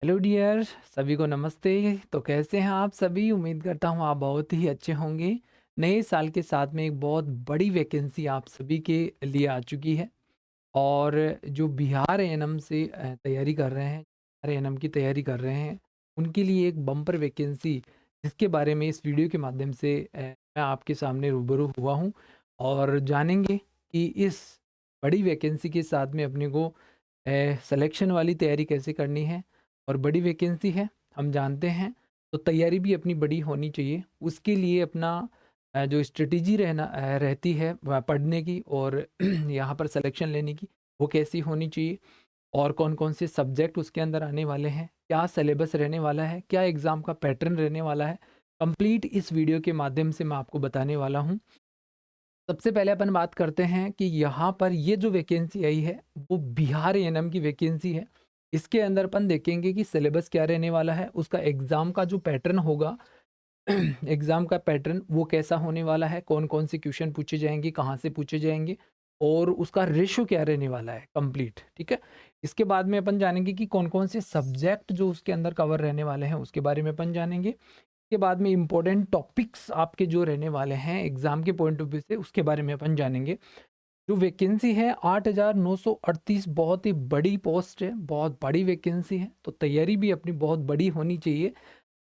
Hello dear, सभी को नमस्ते। तो कैसे हैं आप सभी? उम्मीद करता हूँ आप बहुत ही अच्छे होंगे। नए साल के साथ में एक बहुत बड़ी वैकेंसी आप सभी के लिए आ चुकी है। और जो बिहार एएनएम से तैयारी कर रहे हैं, बिहार एएनएम की तैयारी कर रहे हैं, उनके लिए एक बम्पर वैकेंसी जिसके बारे में इस वीडियो के माध्यम से मैं आपके सामने रूबरू हुआ हूँ। और जानेंगे कि इस बड़ी वैकेंसी के साथ में अपने को सिलेक्शन वाली तैयारी कैसे करनी है। और बड़ी वैकेंसी है, हम जानते हैं, तो तैयारी भी अपनी बड़ी होनी चाहिए। उसके लिए अपना जो स्ट्रेटेजी रहती है वह पढ़ने की और यहाँ पर सिलेक्शन लेने की, वो कैसी होनी चाहिए। और कौन-कौन से सब्जेक्ट उसके अंदर आने वाले हैं, क्या सिलेबस रहने वाला है, क्या एग्ज़ाम का पैटर्न रहने वाला है, कंप्लीट इस वीडियो के माध्यम से मैं आपको बताने वाला हूँ। सबसे पहले अपन बात करते हैं कि यहाँ पर ये जो वैकेंसी आई है, वो बिहार एएनएम की वैकेंसी है। इसके अंदर अपन देखेंगे कि सिलेबस क्या रहने वाला है, उसका एग्ज़ाम का जो पैटर्न होगा, एग्ज़ाम का पैटर्न वो कैसा होने वाला है, कौन-कौन से क्वेश्चन पूछे जाएँगे, कहाँ से पूछे जाएँगे और उसका रेशियो क्या रहने वाला है कंप्लीट, ठीक है? इसके बाद में अपन जानेंगे कि कौन-कौन से सब्जेक्ट जो उसके अंदर कवर रहने वाले हैं, उसके बारे में अपन जानेंगे। के बाद में इम्पोर्टेंट टॉपिक्स आपके जो रहने वाले हैं एग्ज़ाम के पॉइंट ऑफ व्यू से, उसके बारे में अपन जानेंगे। जो वैकेंसी है 8,938, बहुत ही बड़ी पोस्ट है, बहुत बड़ी वैकेंसी है, तो तैयारी भी अपनी बहुत बड़ी होनी चाहिए।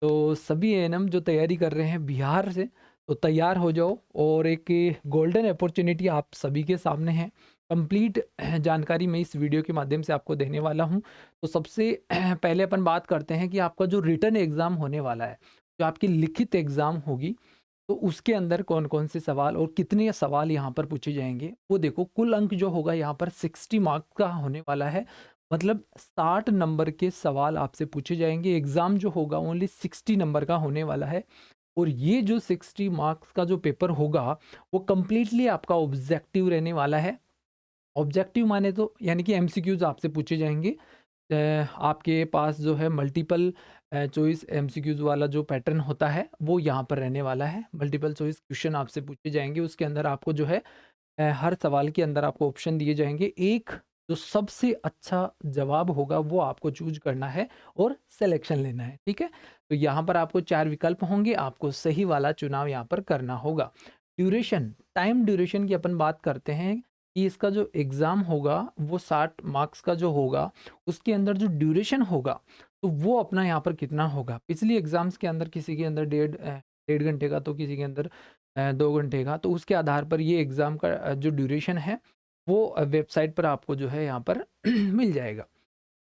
तो सभी एएनएम जो तैयारी कर रहे हैं बिहार से, तो तैयार हो जाओ। और एक गोल्डन अपॉर्च्युनिटी आप सभी के सामने है। कंप्लीट जानकारी मैं इस वीडियो के माध्यम से आपको देने वाला हूँ। तो सबसे पहले अपन बात करते हैं कि आपका जो रिटन एग्ज़ाम होने वाला है, जो आपकी लिखित एग्ज़ाम होगी, तो उसके अंदर कौन-कौन से सवाल और कितने सवाल यहाँ पर पूछे जाएँगे, वो देखो। कुल अंक जो होगा यहाँ पर 60 मार्क्स का होने वाला है। मतलब 60 नंबर के सवाल आपसे पूछे जाएँगे। एग्ज़ाम जो होगा ओनली 60 नंबर का होने वाला है। और ये जो 60 मार्क्स का जो पेपर होगा, वो कंप्लीटली आपका ऑब्जेक्टिव रहने वाला है। ऑब्जेक्टिव माने तो यानी कि एमसीक्यूज़ आपसे पूछे जाएँगे। अ, आपके पास जो है मल्टीपल चॉइस एमसीक्यूज़ वाला जो पैटर्न होता है, वो यहाँ पर रहने वाला है। मल्टीपल चॉइस क्वेश्चन आपसे पूछे जाएँगे, उसके अंदर आपको जो है हर सवाल के अंदर आपको ऑप्शन दिए जाएँगे। एक जो सबसे अच्छा जवाब होगा वो आपको चूज़ करना है और सिलेक्शन लेना है, ठीक है? तो यहाँ पर आपको 4 विकल्प होंगे, आपको सही वाला चुनाव यहाँ पर करना होगा। ड्यूरेशन, टाइम ड्यूरेशन की अपन बात करते हैं कि इसका जो एग्ज़ाम होगा वो 60 मार्क्स का जो होगा, उसके अंदर जो ड्यूरेशन होगा, तो वो अपना यहाँ पर कितना होगा। पिछली एग्ज़ाम्स के अंदर किसी के अंदर डेढ़ घंटे का, तो किसी के अंदर 2 घंटे का, तो उसके आधार पर ये एग्ज़ाम का जो ड्यूरेशन है, वो वेबसाइट पर आपको जो है यहाँ पर मिल जाएगा।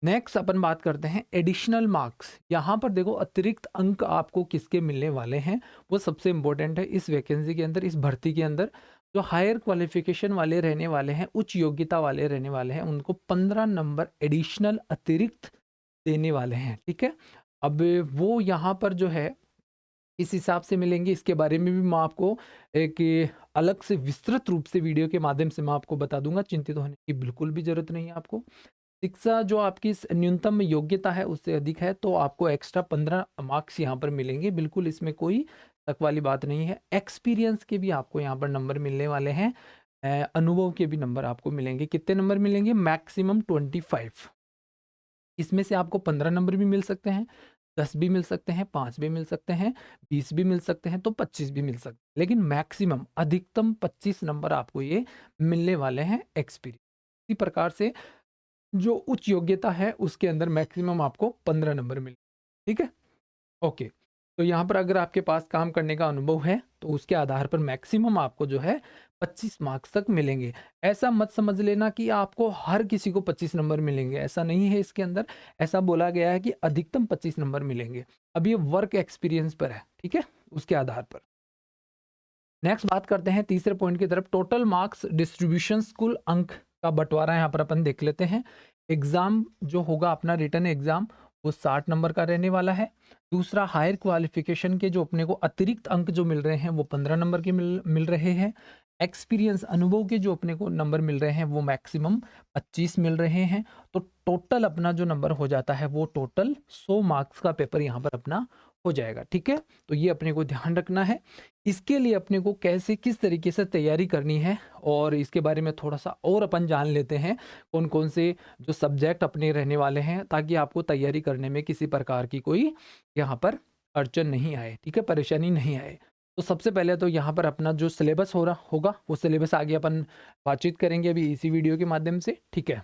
नेक्स्ट अपन बात करते हैं एडिशनल मार्क्स। यहाँ पर देखो अतिरिक्त अंक आपको किसके मिलने वाले हैं, वो सबसे इम्पोर्टेंट है इस वैकेंसी के अंदर, इस भर्ती के अंदर। जो हायर क्वालिफ़िकेशन वाले रहने वाले हैं, उच्च योग्यता वाले रहने वाले हैं, उनको 15 नंबर एडिशनल अतिरिक्त देने वाले हैं, ठीक है? अब वो यहाँ पर जो है किस हिसाब से मिलेंगे, इसके बारे में भी मैं आपको एक अलग से विस्तृत रूप से वीडियो के माध्यम से मैं आपको बता दूँगा, चिंतित होने की बिल्कुल भी ज़रूरत नहीं है आपको। शिक्षा जो आपकी न्यूनतम योग्यता है उससे अधिक है, तो आपको एक्स्ट्रा 15 मार्क्स यहाँ पर मिलेंगे, बिल्कुल इसमें कोई शक वाली बात नहीं है। एक्सपीरियंस के भी आपको यहाँ पर नंबर मिलने वाले हैं। अनुभव के भी नंबर आपको मिलेंगे। कितने नंबर मिलेंगे? मैक्सिमम 25। इसमें से आपको 15 नंबर भी मिल सकते हैं, 10 भी मिल सकते हैं, 5 भी मिल सकते हैं, 20 भी मिल सकते हैं, तो 25 भी मिल सकते हैं। लेकिन मैक्सिमम अधिकतम 25 नंबर आपको ये मिलने वाले हैं एक्सपीरियंस। इसी प्रकार से जो उच्च योग्यता है उसके अंदर मैक्सिमम आपको 15 नंबर मिले, ठीक है? ओके। तो यहाँ पर अगर आपके पास काम करने का अनुभव है, तो उसके आधार पर मैक्सिमम आपको जो है 25 मार्क्स तक मिलेंगे। ऐसा मत समझ लेना कि आपको हर किसी को 25 नंबर मिलेंगे, ऐसा नहीं है इसके अंदर। ऐसा बोला गया है कि अधिकतम 25 नंबर मिलेंगे। अब ये वर्क एक्सपीरियंस पर है, ठीक है? उसके आधार पर। नेक्स्ट बात करते हैं तीसरे पॉइंट की तरफ, टोटल मार्क्स डिस्ट्रीब्यूशंस, कुल अंक का बंटवारा यहाँ पर अपन देख लेते हैं। एग्जाम जो होगा अपना रिटन एग्जाम, वो 60 नंबर का रहने वाला है। दूसरा, हायर क्वालिफिकेशन के जो अपने को अतिरिक्त अंक जो मिल रहे हैं वो 15 नंबर के मिल रहे हैं। एक्सपीरियंस, अनुभव के जो अपने को नंबर मिल रहे हैं वो मैक्सिमम 25 मिल रहे हैं। तो टोटल अपना जो नंबर हो जाता है वो टोटल 100 मार्क्स का पेपर यहाँ पर अपना हो जाएगा, ठीक है? तो ये अपने को ध्यान रखना है। इसके लिए अपने को कैसे किस तरीके से तैयारी करनी है और इसके बारे में थोड़ा-सा और अपन जान लेते हैं, कौन-कौन से जो सब्जेक्ट अपने रहने वाले हैं, ताकि आपको तैयारी करने में किसी प्रकार की कोई यहाँ पर अड़चन नहीं आए, ठीक है? परेशानी नहीं आए। तो सबसे पहले तो यहाँ पर अपना जो सिलेबस हो रहा होगा, वो सिलेबस आगे अपन बातचीत करेंगे अभी इसी वीडियो के माध्यम से, ठीक है?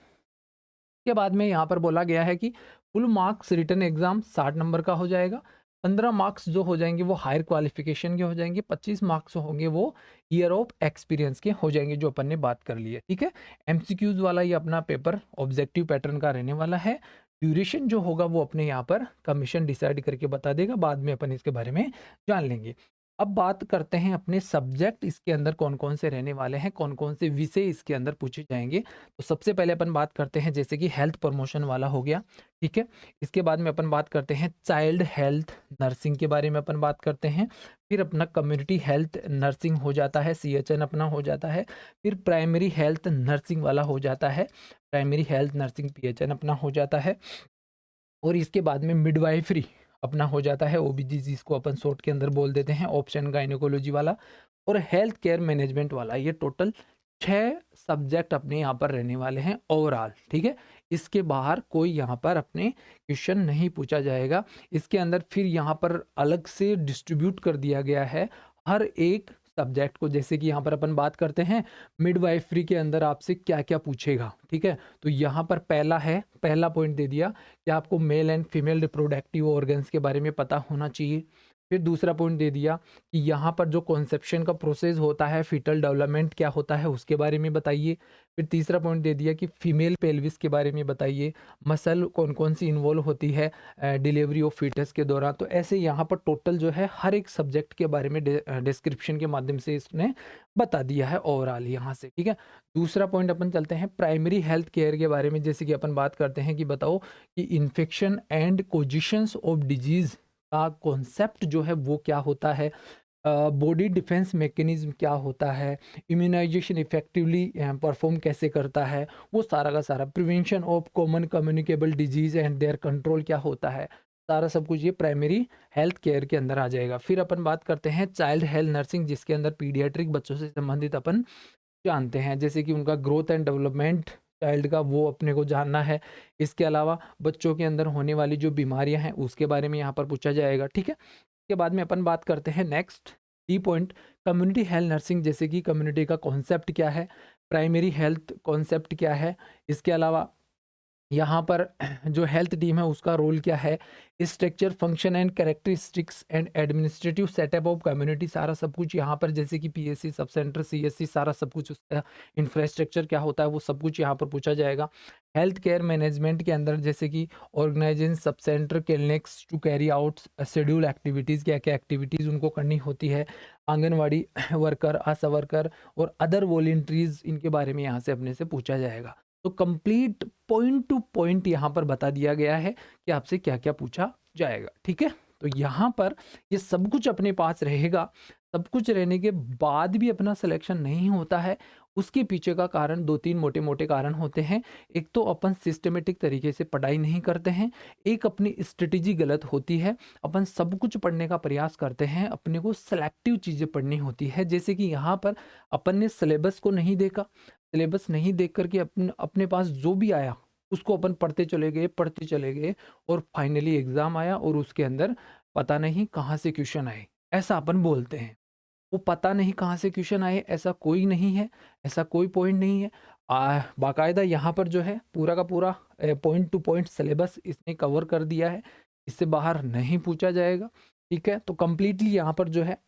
के बाद में यहाँ पर बोला गया है कि फुल मार्क्स रिटन एग्जाम 60 नंबर का हो जाएगा। 15 मार्क्स जो हो जाएंगे वो हायर क्वालिफिकेशन के हो जाएंगे। 25 मार्क्स होंगे वो ईयर ऑफ एक्सपीरियंस के हो जाएंगे, जो अपन ने बात कर ली है, ठीक है। एमसीक्यूज वाला ये अपना पेपर ऑब्जेक्टिव पैटर्न का रहने वाला है। ड्यूरेशन जो होगा वो अपने यहाँ पर कमीशन डिसाइड करके बता देगा, बाद में अपन इसके बारे में जान लेंगे। अब बात करते हैं अपने सब्जेक्ट इसके अंदर कौन-कौन से रहने वाले हैं, कौन-कौन से विषय इसके अंदर पूछे जाएँगे। तो सबसे पहले अपन बात करते हैं जैसे कि हेल्थ प्रमोशन वाला हो गया, ठीक है? इसके बाद में अपन बात करते हैं चाइल्ड हेल्थ नर्सिंग के बारे में अपन बात करते हैं। फिर अपना कम्युनिटी हेल्थ नर्सिंग हो जाता है, सीएचएन अपना हो जाता है। फिर प्राइमरी हेल्थ नर्सिंग वाला हो जाता है, प्राइमरी हेल्थ नर्सिंग पीएचएन अपना हो जाता है। और इसके बाद में मिडवाइफरी अपना हो जाता है, ओबीजी जिसको अपन शॉर्ट के अंदर बोल देते हैं, ऑप्शन गायनेकोलॉजी वाला और हेल्थ केयर मैनेजमेंट वाला। ये टोटल 6 सब्जेक्ट अपने यहाँ पर रहने वाले हैं ओवरऑल, ठीक है। इसके बाहर कोई यहाँ पर अपने क्वेश्चन नहीं पूछा जाएगा। इसके अंदर फिर यहाँ पर अलग से डिस्ट्रीब्यूट कर दिया गया है हर एक सब्जेक्ट को। जैसे कि यहाँ पर अपन बात करते हैं मिडवाइफरी के अंदर आपसे क्या क्या पूछेगा, ठीक है। तो यहाँ पर पहला पॉइंट दे दिया कि आपको male and female reproductive organs के बारे में पता होना चाहिए। फिर दूसरा पॉइंट दे दिया कि यहाँ पर जो कॉन्सेप्शन का प्रोसेस होता है, फीटल डेवलपमेंट क्या होता है उसके बारे में बताइए। फिर तीसरा पॉइंट दे दिया कि फीमेल पेल्विस के बारे में बताइए, मसल कौन कौन सी इन्वॉल्व होती है डिलीवरी ऑफ फीटस के दौरान। तो ऐसे यहाँ पर टोटल जो है हर एक सब्जेक्ट के बारे में डिस्क्रिप्शन के माध्यम से इसने बता दिया है ओवरऑल यहाँ से, ठीक है। दूसरा पॉइंट अपन चलते हैं प्राइमरी हेल्थ केयर के बारे में। जैसे कि अपन बात करते हैं कि बताओ कि इन्फेक्शन एंड कोजिशंस ऑफ डिजीज का कॉन्सेप्ट जो है वो क्या होता है, बॉडी डिफेंस मैकेनिज्म क्या होता है, इम्यूनाइजेशन इफेक्टिवली परफॉर्म कैसे करता है, वो सारा का सारा, prevention of common communicable disease and their control क्या होता है, सारा सब कुछ ये प्राइमरी हेल्थ केयर के अंदर आ जाएगा। फिर अपन बात करते हैं चाइल्ड हेल्थ नर्सिंग, जिसके अंदर पीडियाट्रिक बच्चों से संबंधित अपन जानते हैं, जैसे कि उनका ग्रोथ एंड डेवलपमेंट चाइल्ड का वो अपने को जानना है। इसके अलावा बच्चों के अंदर होने वाली जो बीमारियां हैं उसके बारे में यहाँ पर पूछा जाएगा, ठीक है। इसके बाद में अपन बात करते हैं next D point community health nursing. जैसे कि कम्युनिटी का कॉन्सेप्ट क्या है, प्राइमरी हेल्थ कॉन्सेप्ट क्या है, इसके अलावा यहाँ पर जो हेल्थ टीम है उसका रोल क्या है, structure function and characteristics and administrative setup of community, सारा सब कुछ यहाँ पर, जैसे कि पीएससी सब सेंटर सीएससी सारा सब कुछ उसका इंफ्रास्ट्रक्चर क्या होता है वो सब कुछ यहाँ पर पूछा जाएगा। हेल्थ केयर मैनेजमेंट के अंदर जैसे कि organising sub centre clinics to carry out schedule activities, क्या क्या एक्टिविटीज़ उनको करनी होती है, आंगनवाड़ी वर्कर, आशा वर्कर और अदर वॉलेंट्रीज, इनके बारे में यहाँ से अपने से पूछा जाएगा। तो कंप्लीट पॉइंट टू पॉइंट यहाँ पर बता दिया गया है कि आपसे क्या क्या पूछा जाएगा, ठीक है। तो यहाँ पर ये सब कुछ अपने पास रहेगा। सब कुछ रहने के बाद भी अपना सिलेक्शन नहीं होता है, उसके पीछे का कारण 2-3 मोटे मोटे कारण होते हैं। एक तो अपन सिस्टमेटिक तरीके से पढ़ाई नहीं करते हैं, एक अपनी स्ट्रेटेजी गलत होती है। अपन सब कुछ पढ़ने का प्रयास करते हैं, अपने को सेलेक्टिव चीज़ें पढ़नी होती है। जैसे कि यहाँ पर अपन ने सिलेबस को नहीं देखा, सिलेबस नहीं देख करके अपने पास जो भी आया उसको अपन पढ़ते चले गए और फाइनली एग्जाम आया और उसके अंदर पता नहीं कहाँ से क्वेश्चन आए, ऐसा अपन बोलते हैं। वो पता नहीं कहाँ से क्वेश्चन आए ऐसा कोई नहीं है, ऐसा कोई पॉइंट नहीं है। बाकायदा यहाँ पर जो है पूरा का पूरा पॉइंट टू पॉइंट सिलेबस इसने कवर कर दिया है, इससे बाहर नहीं पूछा जाएगा, ठीक है। तो कंप्लीटली यहाँ पर जो है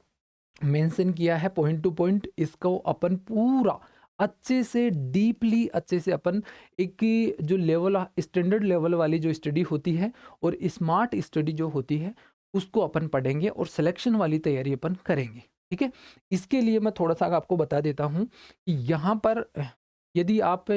मेंशन किया है पॉइंट टू पॉइंट, इसको अपन पूरा अच्छे से डीपली अच्छे से अपन एक जो लेवल स्टैंडर्ड लेवल वाली जो स्टडी होती है और स्मार्ट स्टडी जो होती है उसको अपन पढ़ेंगे और सिलेक्शन वाली तैयारी अपन करेंगे, ठीक है। इसके लिए मैं थोड़ा सा आपको बता देता हूँ कि यहाँ पर यदि आप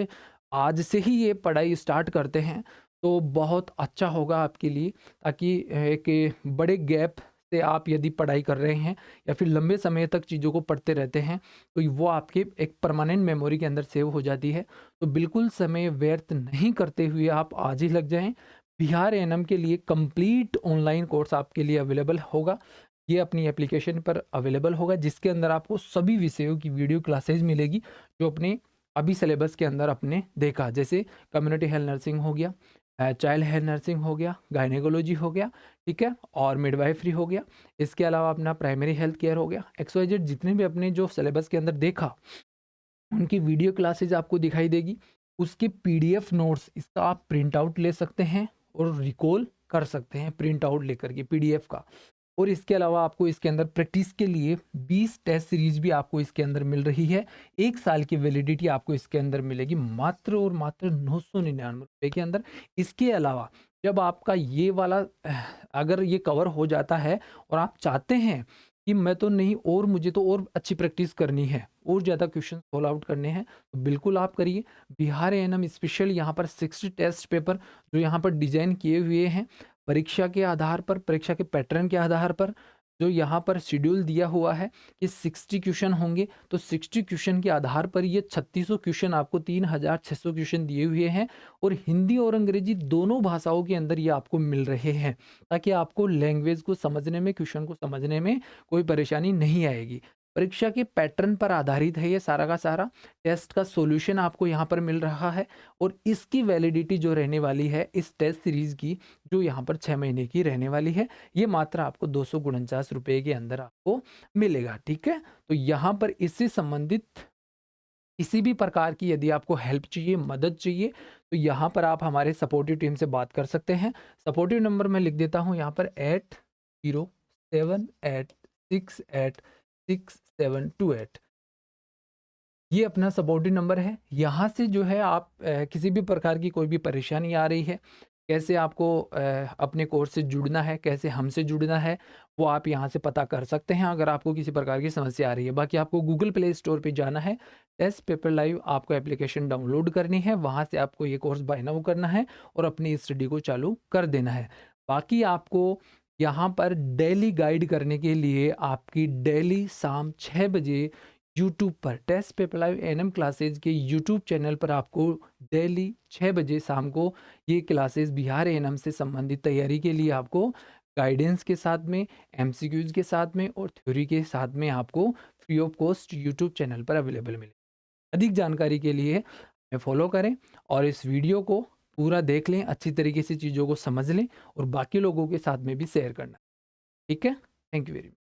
आज से ही ये पढ़ाई स्टार्ट करते हैं तो बहुत अच्छा होगा आपके लिए, ताकि एक बड़े गैप से आप यदि पढ़ाई कर रहे हैं या फिर लंबे समय तक चीज़ों को पढ़ते रहते हैं तो वो आपके एक परमानेंट मेमोरी के अंदर सेव हो जाती है। तो बिल्कुल समय व्यर्थ नहीं करते हुए आप आज ही लग जाएं, बिहार एएनएम के लिए कंप्लीट ऑनलाइन कोर्स आपके लिए अवेलेबल होगा। ये अपनी एप्लीकेशन पर अवेलेबल होगा, जिसके अंदर आपको सभी विषयों की वीडियो क्लासेस मिलेगी जो अपने अभी सिलेबस के अंदर आपने देखा। जैसे कम्युनिटी हेल्थ नर्सिंग हो गया, चाइल्ड हेल्थ नर्सिंग हो गया, गायनेकोलॉजी हो गया, ठीक है, और मिडवाइफरी हो गया। इसके अलावा अपना प्राइमरी हेल्थ केयर हो गया। XYZ जितने भी अपने जो सिलेबस के अंदर देखा, उनकी वीडियो क्लासेज आपको दिखाई देगी। उसके पीडीएफ नोट्स, इसका आप प्रिंट आउट ले सकते हैं और रिकॉल कर सकते हैं प्रिंट आउट लेकर के पीडीएफ का। और इसके अलावा आपको इसके अंदर प्रैक्टिस के लिए 20 टेस्ट सीरीज भी आपको इसके अंदर मिल रही है। 1 साल की वैलिडिटी आपको इसके अंदर मिलेगी मात्र और मात्र 999 रुपए के अंदर। इसके अलावा जब आपका ये वाला अगर ये कवर हो जाता है और आप चाहते हैं कि मैं तो नहीं, और मुझे तो और अच्छी प्रैक्टिस करनी है, और ज़्यादा क्वेश्चन सॉल्व आउट करने हैं, तो बिल्कुल आप करिए। बिहार एएनएम स्पेशल यहाँ पर 60 टेस्ट पेपर जो यहाँ पर डिज़ाइन किए हुए हैं, परीक्षा के आधार पर, परीक्षा के पैटर्न के आधार पर जो यहाँ पर शेड्यूल दिया हुआ है कि 60 क्वेश्चन होंगे, तो 60 क्वेश्चन के आधार पर ये 3600 क्वेश्चन, आपको 3600 क्वेश्चन दिए हुए हैं। और हिंदी और अंग्रेजी दोनों भाषाओं के अंदर ये आपको मिल रहे हैं, ताकि आपको लैंग्वेज को समझने में, क्वेश्चन को समझने में कोई परेशानी नहीं आएगी। परीक्षा के पैटर्न पर आधारित है ये सारा का सारा। टेस्ट का सॉल्यूशन आपको यहाँ पर मिल रहा है, और इसकी वैलिडिटी जो रहने वाली है इस टेस्ट सीरीज की, जो यहाँ पर 6 महीने की रहने वाली है, ये मात्र आपको 249 रुपए के अंदर आपको मिलेगा, ठीक है। तो यहाँ पर इससे संबंधित किसी भी प्रकार की यदि आपको हेल्प चाहिए, मदद चाहिए, तो यहाँ पर आप हमारे सपोर्टिव टीम से बात कर सकते हैं। सपोर्टिव नंबर मैं लिख देता हूँ यहाँ पर 8078686728। ये अपना सपोर्टिव नंबर है। यहाँ से जो है आप किसी भी प्रकार की कोई भी परेशानी आ रही है, कैसे आपको अपने कोर्स से जुड़ना है, कैसे हमसे जुड़ना है, वो आप यहाँ से पता कर सकते हैं अगर आपको किसी प्रकार की समस्या आ रही है। बाकी आपको गूगल प्ले स्टोर पे जाना है, टेस्ट पेपर लाइव आपको एप्लीकेशन डाउनलोड करनी है, वहाँ से आपको ये कोर्स बाय नाउ करना है और अपनी स्टडी को चालू कर देना है। बाकी आपको यहाँ पर डेली गाइड करने के लिए आपकी डेली शाम 6 बजे यूट्यूब पर test paper live ANM classes के यूट्यूब चैनल पर आपको डेली 6 बजे शाम को ये क्लासेस बिहार एएनएम से संबंधित तैयारी के लिए आपको गाइडेंस के साथ में, एमसीक्यूज के साथ में और थ्योरी के साथ में आपको free of cost YouTube channel पर अवेलेबल मिले। अधिक जानकारी के लिए हमें फॉलो करें और इस वीडियो को पूरा देख लें, अच्छी तरीके से चीज़ों को समझ लें और बाकी लोगों के साथ में भी शेयर करना। ठीक है, थैंक यू वेरी मच।